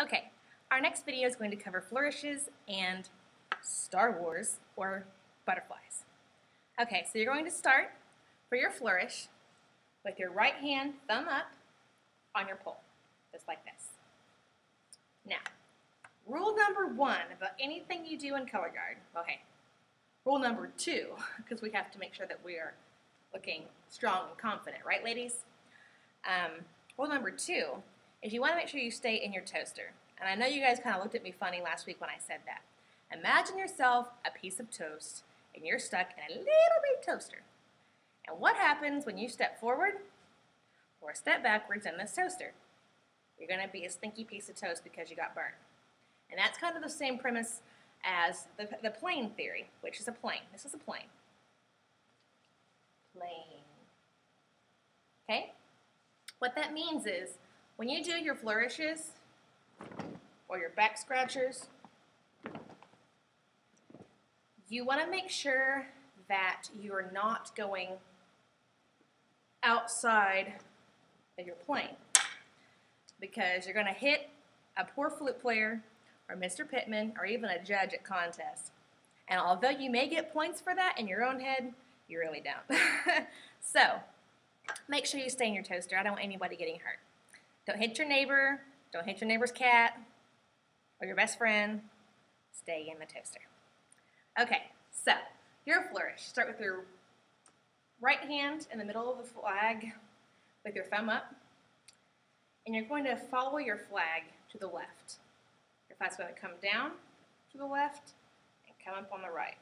Okay, our next video is going to cover flourishes and Star Wars or butterflies. Okay, so you're going to start for your flourish with your right hand thumb up on your pole, just like this. Now, rule number 1 about anything you do in color guard, okay, rule number 2, because we have to make sure that we are looking strong and confident, right ladies? Rule number 2 is you want to make sure you stay in your toaster. And I know you guys kind of looked at me funny last week when I said that. Imagine yourself a piece of toast and you're stuck in a little bitty toaster. And what happens when you step forward or step backwards in this toaster? You're going to be a stinky piece of toast because you got burnt. And that's kind of the same premise as the plane theory, which is a plane. This is a plane. Plane. Okay? What that means is when you do your flourishes or your back scratchers, you want to make sure that you're not going outside of your plane, because you're going to hit a poor flute player or Mr. Pittman or even a judge at contests. And although you may get points for that in your own head, you really don't. So make sure you stay in your toaster. I don't want anybody getting hurt. Don't hit your neighbor. Don't hit your neighbor's cat or your best friend. Stay in the toaster. Okay, so your flourish. Start with your right hand in the middle of the flag with your thumb up. And you're going to follow your flag to the left. Your flag's going to come down to the left and come up on the right.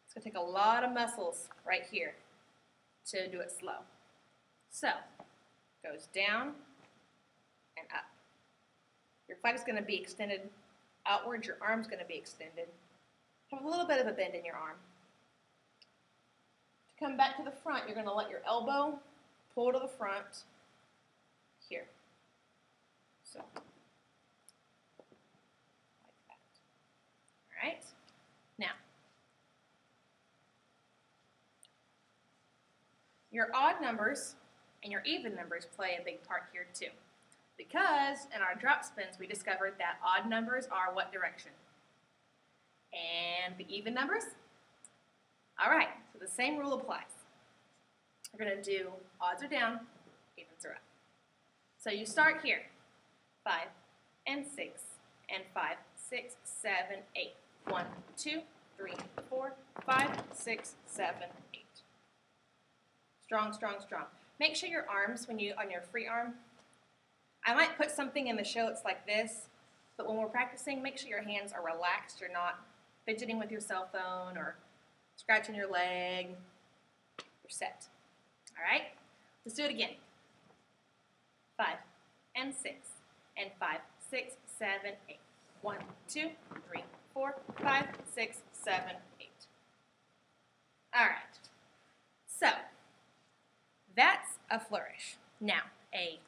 It's going to take a lot of muscles right here to do it slow. So, goes down and up. Your flag is going to be extended outward. Your arm's going to be extended. Have a little bit of a bend in your arm. To come back to the front, you're going to let your elbow pull to the front here. So, like that. All right? Now, your odd numbers and your even numbers play a big part here too. Because in our drop spins, we discovered that odd numbers are what direction? And the even numbers? All right, so the same rule applies. We're going to do odds are down, evens are up. So you start here, 5 and 6 and 5, 6, 7, 8. 1, 2, 3, 4, 5, 6, 7, 8. Strong, strong, strong. Make sure your arms, when you on your free arm, I might put something in the show that's like this, but when we're practicing, make sure your hands are relaxed. You're not fidgeting with your cell phone or scratching your leg. You're set. All right? Let's do it again. 5 and 6 and 5, 6, 7, 8. 1, 2, 3, 4, 5, 6, 7, 8. All right. So, that's a flourish. Now, a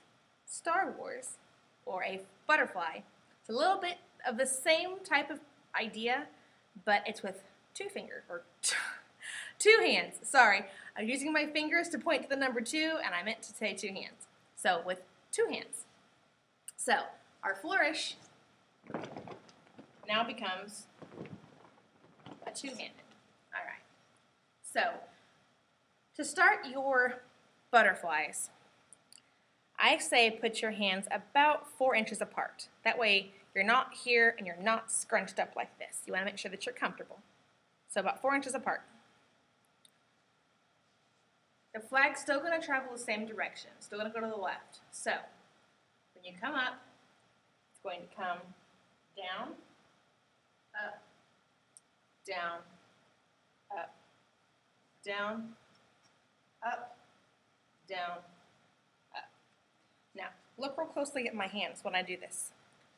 Star Wars or a butterfly, it's a little bit of the same type of idea, but it's with two fingers, or two hands. Sorry, I'm using my fingers to point to the number 2, and I meant to say 2 hands. So, with 2 hands. So, our flourish now becomes a 2-handed. All right. So, to start your butterflies, I say put your hands about 4 inches apart. That way you're not here and you're not scrunched up like this. You want to make sure that you're comfortable. So about 4 inches apart. The flag's still going to travel the same direction. Still going to go to the left. So when you come up, it's going to come down, up, down, up, down, up, down, up. Now, look real closely at my hands when I do this.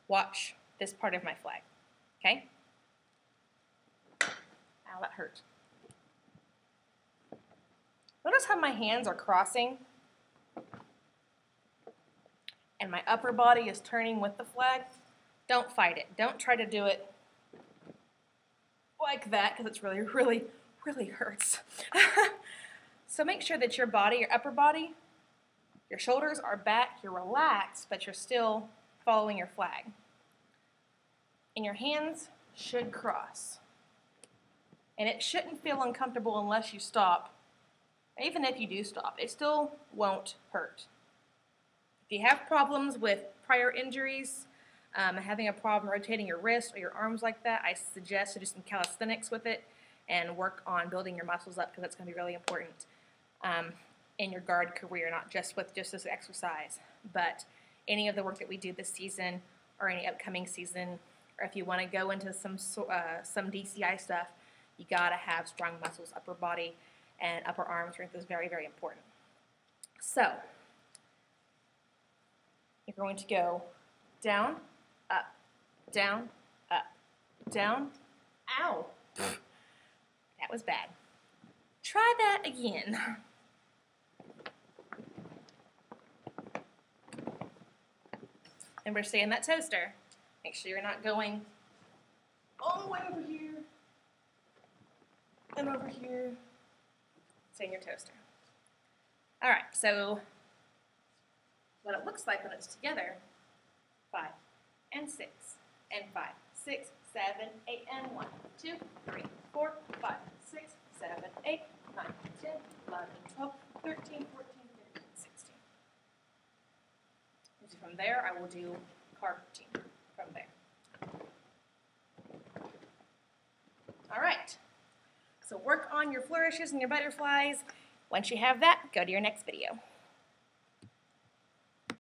Watch this part of my flag, okay? Ow, that hurt. Notice how my hands are crossing and my upper body is turning with the flag. Don't fight it. Don't try to do it like that because it's really, really, really hurts. So make sure that your body, your upper body, your shoulders are back, you're relaxed, but you're still following your flag. And your hands should cross. And it shouldn't feel uncomfortable unless you stop. Even if you do stop, it still won't hurt. If you have problems with prior injuries, having a problem rotating your wrist or your arms like that, I suggest to do some calisthenics with it and work on building your muscles up, because that's going to be really important in your guard career, not just with just this exercise, but any of the work that we do this season or any upcoming season, or if you want to go into some DCI stuff, you got to have strong muscles. Upper body and upper arm strength is very, very important. So you're going to go down, up, down, up, down. Ow! That was bad. Try that again. Remember, stay in that toaster. Make sure you're not going all the way over here and over here. Stay in your toaster. All right, so what it looks like when it's together: 5 and 6 and 5, 6, 7, 8, and 1, 2, 3, 4, 5, 6, 7, 8, 9, 10, 11, 12, 13, 14, 15, 16. And so from there, I will do carb routine from there. All right. So work on your flourishes and your butterflies. Once you have that, go to your next video.